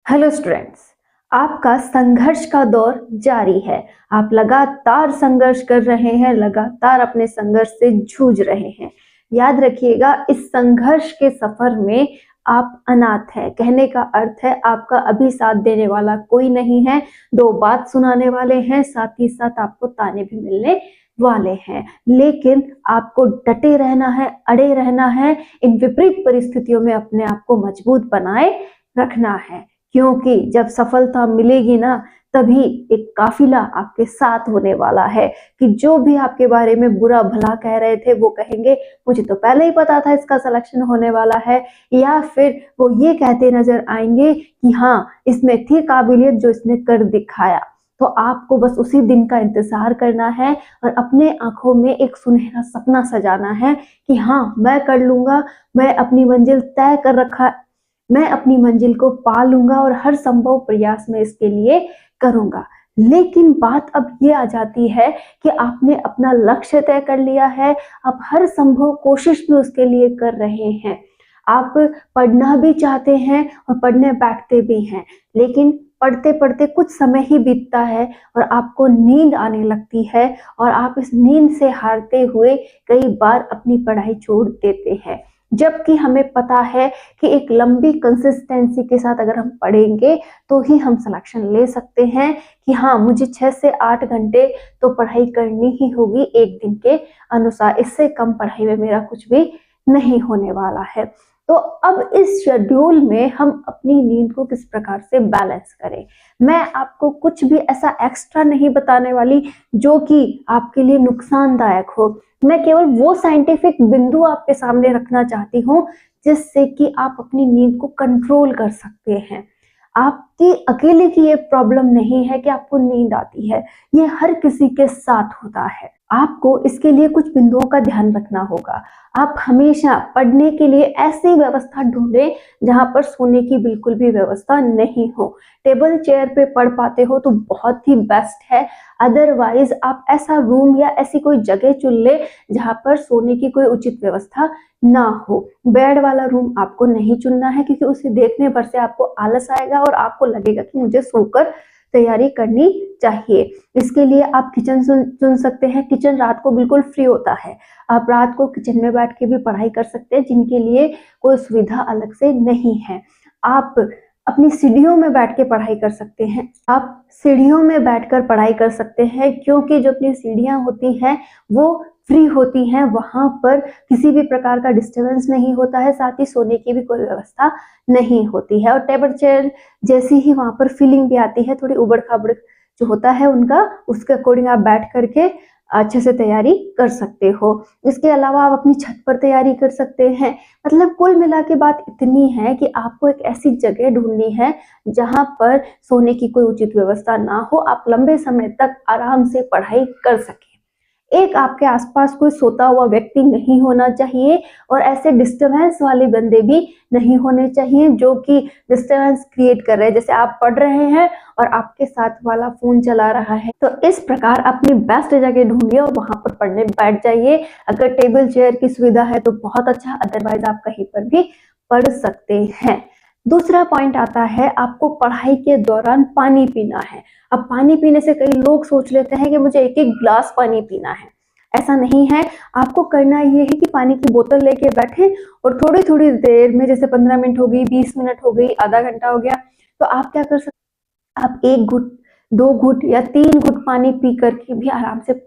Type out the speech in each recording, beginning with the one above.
Hello students, आपका संघर्ष का दौर जारी है। आप लगातार संघर्ष कर रहे हैं, लगातार अपने संघर्ष से जूझ रहे हैं। याद रखिएगा, इस संघर्ष के सफर में आप अनाथ हैं। कहने का अर्थ है आपका अभी साथ देने वाला कोई नहीं है, दो बात सुनाने वाले हैं, साथ ही साथ आपको ताने भी मिलने वाले हैं। लेकिन आपको डटे रहना है, अड़े रहना है, इन विपरीत परिस्थितियों में अपने आप को मजबूत बनाए रखना है। क्योंकि जब सफलता मिलेगी ना, तभी एक काफिला आपके साथ होने वाला है कि जो भी आपके बारे में बुरा भला कह रहे थे वो कहेंगे मुझे तो पहले ही पता था इसका सिलेक्शन होने वाला है, या फिर वो ये कहते नजर आएंगे कि हाँ, इसमें थी काबिलियत जो इसने कर दिखाया। तो आपको बस उसी दिन का इंतजार करना है और अपने आंखों में एक सुनहरा सपना सजाना है कि हाँ, मैं कर लूंगा, मैं अपनी मंजिल तय कर रखा, मैं अपनी मंजिल को पा लूंगा और हर संभव प्रयास में इसके लिए करूंगा। लेकिन बात अब ये आ जाती है कि आपने अपना लक्ष्य तय कर लिया है, आप हर संभव कोशिश भी उसके लिए कर रहे हैं। आप पढ़ना भी चाहते हैं और पढ़ने बैठते भी हैं, लेकिन पढ़ते पढ़ते कुछ समय ही बीतता है और आपको नींद आने लगती है और आप इस नींद से हारते हुए कई बार अपनी पढ़ाई छोड़ देते हैं। जबकि हमें पता है कि एक लंबी कंसिस्टेंसी के साथ अगर हम पढ़ेंगे तो ही हम सिलेक्शन ले सकते हैं कि हाँ, मुझे 6 से 8 घंटे तो पढ़ाई करनी ही होगी एक दिन के अनुसार, इससे कम पढ़ाई में मेरा कुछ भी नहीं होने वाला है। तो अब इस शेड्यूल में हम अपनी नींद को किस प्रकार से बैलेंस करें। मैं आपको कुछ भी ऐसा एक्स्ट्रा नहीं बताने वाली जो कि आपके लिए नुकसानदायक हो। मैं केवल वो साइंटिफिक बिंदु आपके सामने रखना चाहती हूँ जिससे कि आप अपनी नींद को कंट्रोल कर सकते हैं। आपकी अकेले की ये प्रॉब्लम नहीं है कि आपको नींद आती है, ये हर किसी के साथ होता है। आपको इसके लिए कुछ बिंदुओं का ध्यान रखना होगा। आप हमेशा पढ़ने के लिए ऐसी व्यवस्था ढूंढें जहां पर सोने की बिल्कुल भी व्यवस्था नहीं हो। टेबल चेयर पे पढ़ पाते हो तो बहुत ही बेस्ट है, अदरवाइज आप ऐसा रूम या ऐसी कोई जगह चुन ले जहां पर सोने की कोई उचित व्यवस्था ना हो। बेड वाला रूम आपको नहीं चुनना है, क्योंकि उसे देखने पर से आपको आलस आएगा और आपको लगेगा कि मुझे सोकर तैयारी करनी चाहिए। इसके लिए आप किचन चुन सकते हैं। किचन रात को बिल्कुल फ्री होता है, आप रात को किचन में बैठ के भी पढ़ाई कर सकते हैं, जिनके लिए कोई सुविधा अलग से नहीं है। आप अपनी सीढ़ियों में बैठ के पढ़ाई कर सकते हैं। आप सीढ़ियों में बैठकर पढ़ाई कर सकते हैं, क्योंकि जो अपनी सीढ़ियां होती हैं वो फ्री होती हैं, वहां पर किसी भी प्रकार का डिस्टरबेंस नहीं होता है, साथ ही सोने की भी कोई व्यवस्था नहीं होती है। और टेबल चेयर जैसी ही वहां पर फीलिंग भी आती है, थोड़ी उबड़ खाबड़ जो होता है उनका, उसके अकॉर्डिंग आप बैठ करके अच्छे से तैयारी कर सकते हो। इसके अलावा आप अपनी छत पर तैयारी कर सकते हैं। मतलब कुल मिला के बात इतनी है कि आपको एक ऐसी जगह ढूंढनी है जहां पर सोने की कोई उचित व्यवस्था ना हो, आप लंबे समय तक आराम से पढ़ाई कर सकें। एक आपके आसपास कोई सोता हुआ व्यक्ति नहीं होना चाहिए और ऐसे डिस्टरबेंस वाले बंदे भी नहीं होने चाहिए जो कि डिस्टरबेंस क्रिएट कर रहे हैं। जैसे आप पढ़ रहे हैं और आपके साथ वाला फोन चला रहा है, तो इस प्रकार अपनी बेस्ट जगह ढूंढिए और वहां पर पढ़ने बैठ जाइए। अगर टेबल चेयर की सुविधा है तो बहुत अच्छा, अदरवाइज आप कहीं पर भी पढ़ सकते हैं। दूसरा पॉइंट आता है, आपको पढ़ाई के दौरान पानी पीना है। अब पानी पीने से कई लोग सोच लेते हैं कि मुझे एक एक ग्लास पानी पीना है। ऐसा नहीं है। आपको करना ये है कि पानी की बोतल लेके बैठे और थोड़ी थोड़ी देर में, जैसे 15 मिनट हो गई, 20 मिनट हो गई, आधा घंटा हो गया, तो आप क्या कर सकते हैं, आप 1 घुट, 2 घुट या 3 घुट पानी पी करके भी आराम से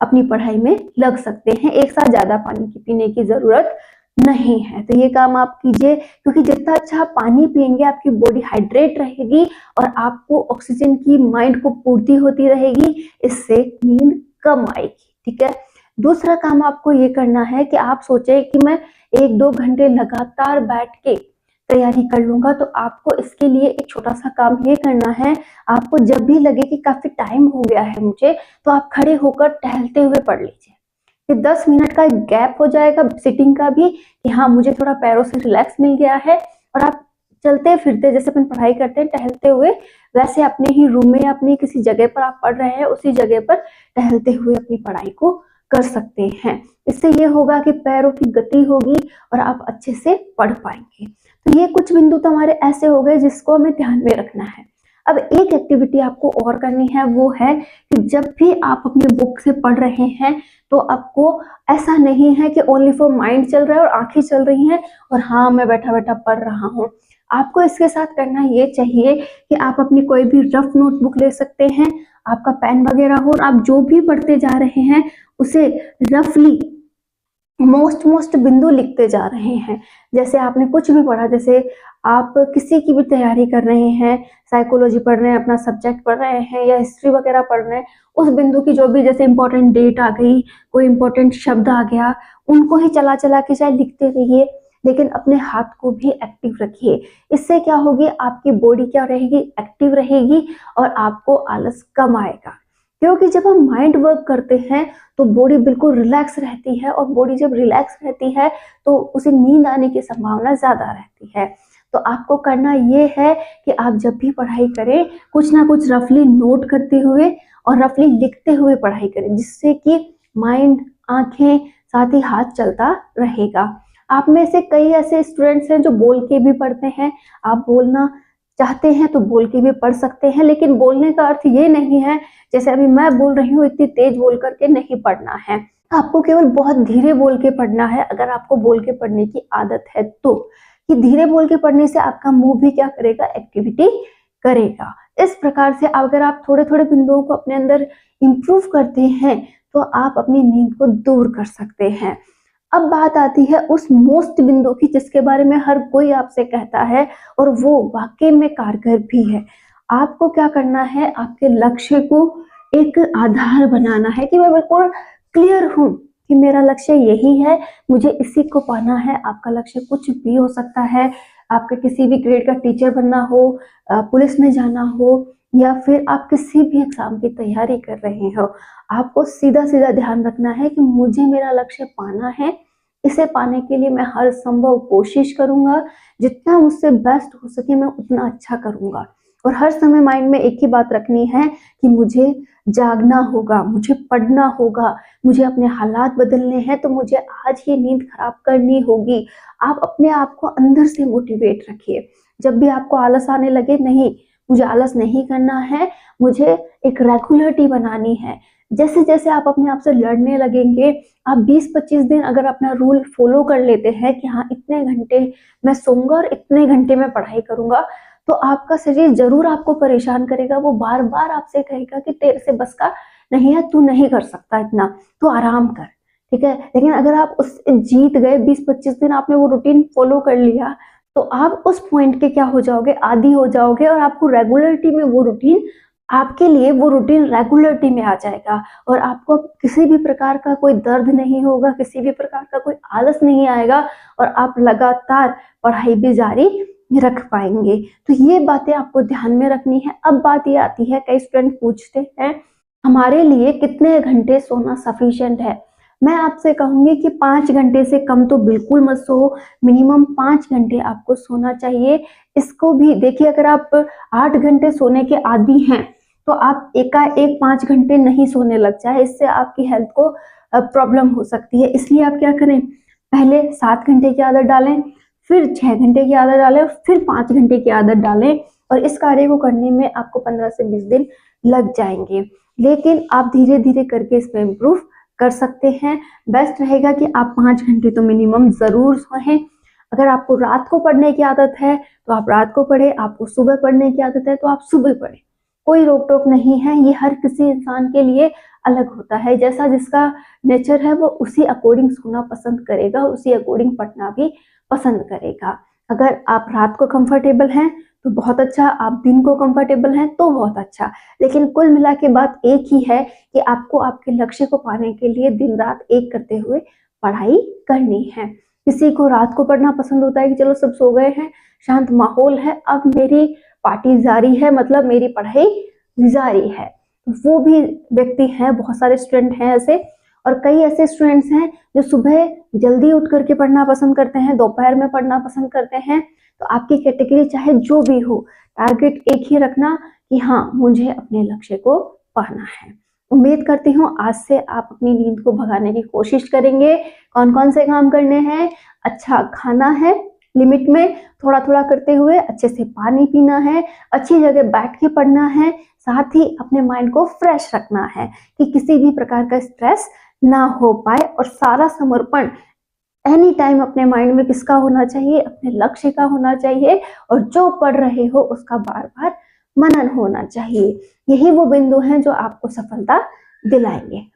अपनी पढ़ाई में लग सकते हैं। एक साथ ज्यादा पानी की पीने की जरूरत नहीं है। तो ये काम आप कीजिए, क्योंकि जितना अच्छा आप पानी पिएंगे आपकी बॉडी हाइड्रेट रहेगी और आपको ऑक्सीजन की माइंड को पूर्ति होती रहेगी, इससे नींद कम आएगी। ठीक है। दूसरा काम आपको ये करना है कि आप सोचे कि मैं 1-2 घंटे लगातार बैठ के तैयारी कर लूंगा, तो आपको इसके लिए एक छोटा सा काम ये करना है। आपको जब भी लगे कि काफी टाइम हो गया है मुझे, तो आप खड़े होकर टहलते हुए पढ़ लीजिए। फिर 10 मिनट का गैप हो जाएगा सिटिंग का भी, कि हाँ, मुझे थोड़ा पैरों से रिलैक्स मिल गया है, और आप चलते फिरते, जैसे अपन पढ़ाई करते हैं टहलते हुए, वैसे अपने ही रूम में या अपनी किसी जगह पर आप पढ़ रहे हैं, उसी जगह पर टहलते हुए अपनी पढ़ाई को कर सकते हैं। इससे ये होगा कि पैरों की गति होगी और आप अच्छे से पढ़ पाएंगे। तो ये कुछ बिंदु तो हमारे ऐसे हो गए जिसको हमें ध्यान में रखना है। अब एक एक्टिविटी आपको और करनी है, वो है कि जब भी आप अपनी बुक से पढ़ रहे हैं तो आपको ऐसा नहीं है कि ओनली फॉर माइंड चल रहा है और आंखें चल रही हैं और हाँ मैं बैठा बैठा पढ़ रहा हूँ। आपको इसके साथ करना ये चाहिए कि आप अपनी कोई भी रफ नोटबुक ले सकते हैं, आपका पेन वगैरह हो, और आप जो भी पढ़ते जा रहे हैं उसे रफली मोस्ट बिंदु लिखते जा रहे हैं। जैसे आपने कुछ भी पढ़ा, जैसे आप किसी की भी तैयारी कर रहे हैं, साइकोलॉजी पढ़ रहे हैं, अपना सब्जेक्ट पढ़ रहे हैं या हिस्ट्री वगैरह पढ़ रहे हैं, उस बिंदु की जो भी जैसे इंपॉर्टेंट डेट आ गई, कोई इंपॉर्टेंट शब्द आ गया, उनको ही चला चला के चाहे लिखते रहिए, लेकिन अपने हाथ को भी एक्टिव रखिए। इससे क्या होगी, आपकी बॉडी क्या रहेगी, एक्टिव रहेगी और आपको आलस कम आएगा। क्योंकि जब हम माइंड वर्क करते हैं तो बॉडी बिल्कुल रिलैक्स रहती है, और बॉडी जब रिलैक्स रहती है तो उसे नींद आने की संभावना ज्यादा रहती है। तो आपको करना ये है कि आप जब भी पढ़ाई करें कुछ ना कुछ रफली नोट करते हुए और रफली लिखते हुए पढ़ाई करें, जिससे कि माइंड, आंखें, साथ ही हाथ चलता रहेगा। आप में से कई ऐसे स्टूडेंट्स हैं जो बोल के भी पढ़ते हैं। आप बोलना चाहते हैं तो बोल के भी पढ़ सकते हैं, लेकिन बोलने का अर्थ ये नहीं है जैसे अभी मैं बोल रही हूँ इतनी तेज बोल करके नहीं पढ़ना है। आपको केवल बहुत धीरे बोल के पढ़ना है, अगर आपको बोल के पढ़ने की आदत है तो। कि धीरे बोल के पढ़ने से आपका मुंह भी क्या करेगा, एक्टिविटी करेगा। इस प्रकार से अगर आप थोड़े थोड़े बिंदुओं को अपने अंदर इंप्रूव करते हैं तो आप अपनी नींद को दूर कर सकते हैं। अब बात आती है उस मोस्ट बिंदु की जिसके बारे में हर कोई आपसे कहता है और वो वाकई में कारगर भी है। आपको क्या करना है, आपके लक्ष्य को एक आधार बनाना है कि मैं बिल्कुल क्लियर हूं कि मेरा लक्ष्य यही है, मुझे इसी को पाना है। आपका लक्ष्य कुछ भी हो सकता है, आपका किसी भी ग्रेड का टीचर बनना हो, पुलिस में जाना हो, या फिर आप किसी भी एग्जाम की तैयारी कर रहे हो। आपको सीधा सीधा ध्यान रखना है कि मुझे मेरा लक्ष्य पाना है, इसे पाने के लिए मैं हर संभव कोशिश करूंगा, जितना मुझसे बेस्ट हो सके मैं उतना अच्छा करूंगा। और हर समय माइंड में एक ही बात रखनी है कि मुझे जागना होगा, मुझे पढ़ना होगा, मुझे अपने हालात बदलने हैं, तो मुझे आज ये नींद खराब करनी होगी। आप अपने आप को अंदर से मोटिवेट रखिए। जब भी आपको आलस आने लगे, नहीं मुझे आलस नहीं करना है, मुझे एक रेगुलरिटी बनानी है। जैसे जैसे आप अपने आप से लड़ने लगेंगे, आप 20-25 दिन अगर अपना रूल फॉलो कर लेते हैं कि हाँ इतने घंटे मैं सोऊंगा और इतने घंटे मैं पढ़ाई करूंगा, तो आपका शरीर जरूर आपको परेशान करेगा। वो बार बार आपसे कहेगा कि तेरे से बस का नहीं है, तू नहीं कर सकता इतना, तू आराम कर, ठीक है। लेकिन अगर आप उस जीत गए, 20-25 दिन आपने वो रूटीन फॉलो कर लिया, तो आप उस पॉइंट के क्या हो जाओगे, आदी हो जाओगे, और आपको रेगुलरिटी में वो रूटीन, आपके लिए वो रूटीन रेगुलरिटी में आ जाएगा और आपको किसी भी प्रकार का कोई दर्द नहीं होगा, किसी भी प्रकार का कोई आलस नहीं आएगा, और आप लगातार पढ़ाई भी जारी रख पाएंगे। तो ये बातें आपको ध्यान में रखनी है। अब बात ये आती है, कई स्टूडेंट पूछते हैं हमारे लिए कितने घंटे सोना सफिशिएंट है। मैं आपसे कहूंगी कि 5 घंटे से कम तो बिल्कुल मत सो, मिनिमम 5 घंटे आपको सोना चाहिए। इसको भी देखिए, अगर आप 8 घंटे सोने के आदी हैं तो आप एकाएक 5 घंटे नहीं सोने लग जाए, इससे आपकी हेल्थ को प्रॉब्लम हो सकती है। इसलिए आप क्या करें, पहले 7 घंटे की आदत डालें, फिर 6 घंटे की आदत डालें, फिर 5 घंटे की आदत डालें, और इस कार्य को करने में आपको 15 से 20 दिन लग जाएंगे। लेकिन आप धीरे धीरे करके इसमें इम्प्रूव कर सकते हैं। बेस्ट रहेगा कि आप 5 घंटे तो मिनिमम जरूर सोएं। अगर आपको रात को पढ़ने की आदत है तो आप रात को पढ़े, आपको सुबह पढ़ने की आदत है तो आप सुबह पढ़े, कोई रोक टोक नहीं है। ये हर किसी इंसान के लिए अलग होता है, जैसा जिसका नेचर है वो उसी अकॉर्डिंग सोना पसंद करेगा, उसी अकॉर्डिंग पढ़ना भी पसंद करेगा। अगर आप रात को कंफर्टेबल हैं तो बहुत अच्छा, आप दिन को कंफर्टेबल हैं तो बहुत अच्छा। लेकिन कुल मिला के बात एक ही है कि आपको आपके लक्ष्य को पाने के लिए दिन रात एक करते हुए पढ़ाई करनी है। किसी को रात को पढ़ना पसंद होता है कि चलो सब सो गए हैं, शांत माहौल है, अब मेरी पार्टी जारी है, मतलब मेरी पढ़ाई जारी है। वो भी व्यक्ति हैं, बहुत सारे स्टूडेंट हैं ऐसे। और कई ऐसे स्टूडेंट्स हैं जो सुबह जल्दी उठ करके पढ़ना पसंद करते हैं, दोपहर में पढ़ना पसंद करते हैं। तो आपकी कैटेगरी चाहे जो भी हो, टारगेट एक ही रखना कि हाँ मुझे अपने लक्ष्य को पाना है। उम्मीद करती हूँ आज से आप अपनी नींद को भगाने की कोशिश करेंगे। कौन कौन से काम करने हैं, अच्छा खाना है, लिमिट में थोड़ा थोड़ा करते हुए अच्छे से पानी पीना है, अच्छी जगह बैठ के पढ़ना है, साथ ही अपने माइंड को फ्रेश रखना है कि किसी भी प्रकार का स्ट्रेस ना हो पाए। और सारा समर्पण एनी टाइम अपने माइंड में किसका होना चाहिए, अपने लक्ष्य का होना चाहिए, और जो पढ़ रहे हो उसका बार बार मनन होना चाहिए। यही वो बिंदु हैं जो आपको सफलता दिलाएंगे।